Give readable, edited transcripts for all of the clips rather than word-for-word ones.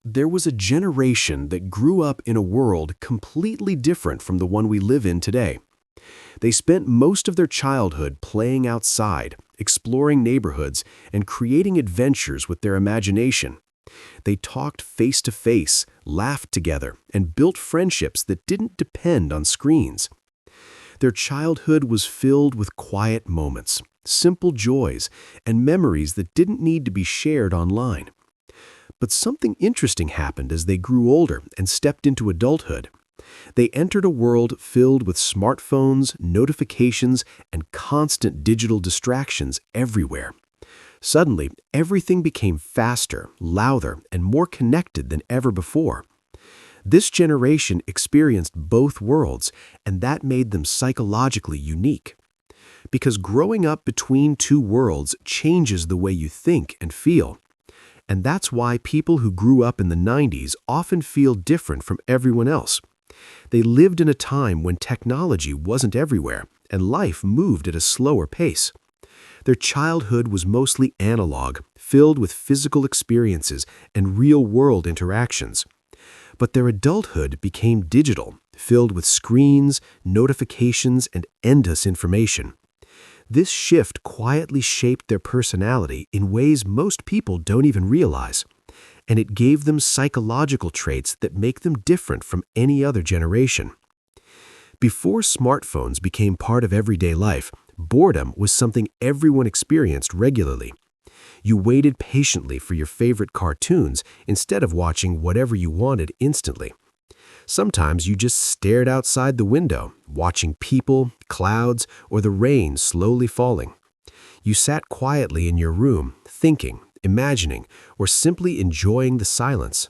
There was a generation that grew up in a world completely different from the one we live in today. They spent most of their childhood playing outside, exploring neighborhoods, and creating adventures with their imagination. They talked face to face, laughed together, and built friendships that didn't depend on screens. Their childhood was filled with quiet moments, simple joys, and memories that didn't need to be shared online. But something interesting happened as they grew older and stepped into adulthood. They entered a world filled with smartphones, notifications, and constant digital distractions everywhere. Suddenly, everything became faster, louder, and more connected than ever before. This generation experienced both worlds, and that made them psychologically unique. Because growing up between two worlds changes the way you think and feel. And that's why people who grew up in the 90s often feel different from everyone else. They lived in a time when technology wasn't everywhere, and life moved at a slower pace. Their childhood was mostly analog, filled with physical experiences and real-world interactions. But their adulthood became digital, filled with screens, notifications, and endless information. This shift quietly shaped their personality in ways most people don't even realize, and it gave them psychological traits that make them different from any other generation. Before smartphones became part of everyday life, boredom was something everyone experienced regularly. You waited patiently for your favorite cartoons instead of watching whatever you wanted instantly. Sometimes you just stared outside the window, watching people, clouds, or the rain slowly falling. You sat quietly in your room, thinking, imagining, or simply enjoying the silence.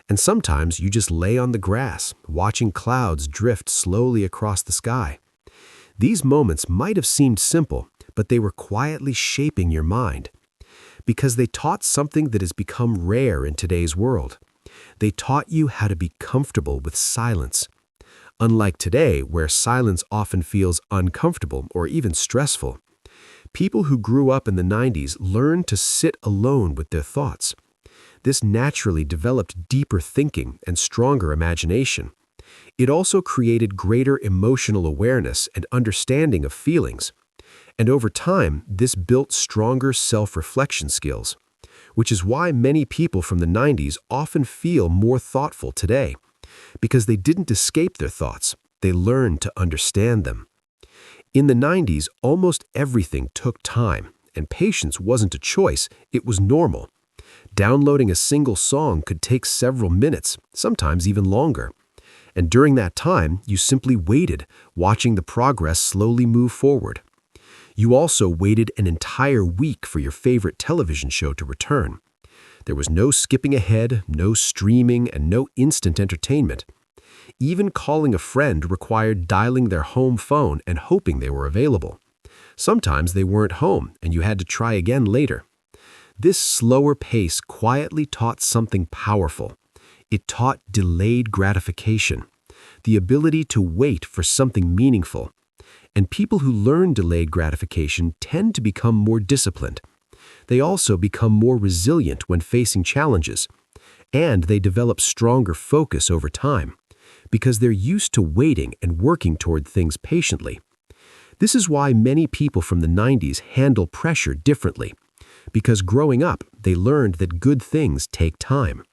And sometimes you just lay on the grass, watching clouds drift slowly across the sky. These moments might have seemed simple, but they were quietly shaping your mind. Because they taught something that has become rare in today's world. They taught you how to be comfortable with silence. Unlike today, where silence often feels uncomfortable or even stressful, people who grew up in the 90s learned to sit alone with their thoughts. This naturally developed deeper thinking and stronger imagination. It also created greater emotional awareness and understanding of feelings. And over time, this built stronger self-reflection skills, which is why many people from the 90s often feel more thoughtful today, because they didn't escape their thoughts, they learned to understand them. In the 90s, almost everything took time, and patience wasn't a choice, it was normal. Downloading a single song could take several minutes, sometimes even longer. And during that time, you simply waited, watching the progress slowly move forward. You also waited an entire week for your favorite television show to return. There was no skipping ahead, no streaming, and no instant entertainment. Even calling a friend required dialing their home phone and hoping they were available. Sometimes they weren't home, and you had to try again later. This slower pace quietly taught something powerful. It taught delayed gratification, the ability to wait for something meaningful. And people who learn delayed gratification tend to become more disciplined. They also become more resilient when facing challenges. And they develop stronger focus over time, because they're used to waiting and working toward things patiently. This is why many people from the 90s handle pressure differently, because growing up, they learned that good things take time.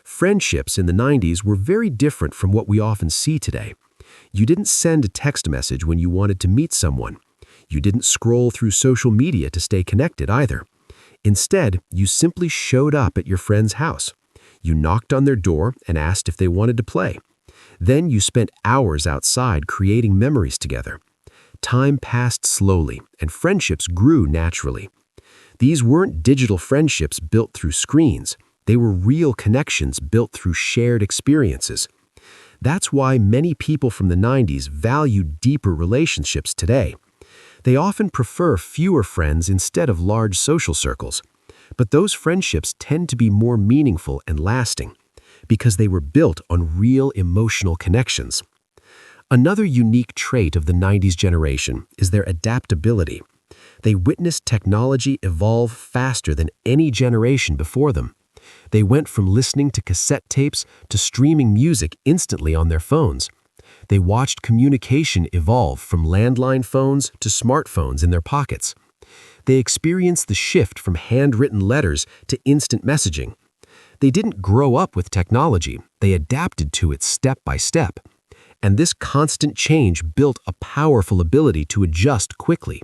Friendships in the 90s were very different from what we often see today. You didn't send a text message when you wanted to meet someone. You didn't scroll through social media to stay connected either. Instead, you simply showed up at your friend's house. You knocked on their door and asked if they wanted to play. Then you spent hours outside creating memories together. Time passed slowly, and friendships grew naturally. These weren't digital friendships built through screens. They were real connections built through shared experiences. That's why many people from the 90s value deeper relationships today. They often prefer fewer friends instead of large social circles. But those friendships tend to be more meaningful and lasting because they were built on real emotional connections. Another unique trait of the 90s generation is their adaptability. They witnessed technology evolve faster than any generation before them. They went from listening to cassette tapes to streaming music instantly on their phones. They watched communication evolve from landline phones to smartphones in their pockets. They experienced the shift from handwritten letters to instant messaging. They didn't grow up with technology, they adapted to it step by step. And this constant change built a powerful ability to adjust quickly.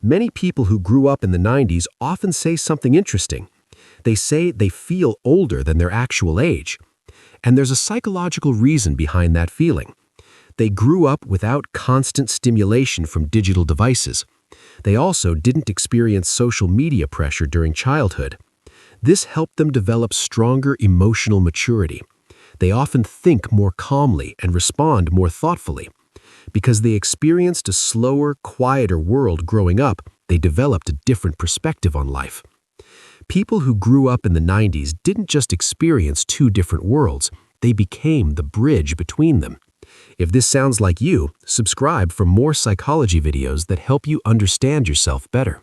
Many people who grew up in the 90s often say something interesting. They say they feel older than their actual age. And there's a psychological reason behind that feeling. They grew up without constant stimulation from digital devices. They also didn't experience social media pressure during childhood. This helped them develop stronger emotional maturity. They often think more calmly and respond more thoughtfully. Because they experienced a slower, quieter world growing up, they developed a different perspective on life. People who grew up in the 90s didn't just experience two different worlds, they became the bridge between them. If this sounds like you, subscribe for more psychology videos that help you understand yourself better.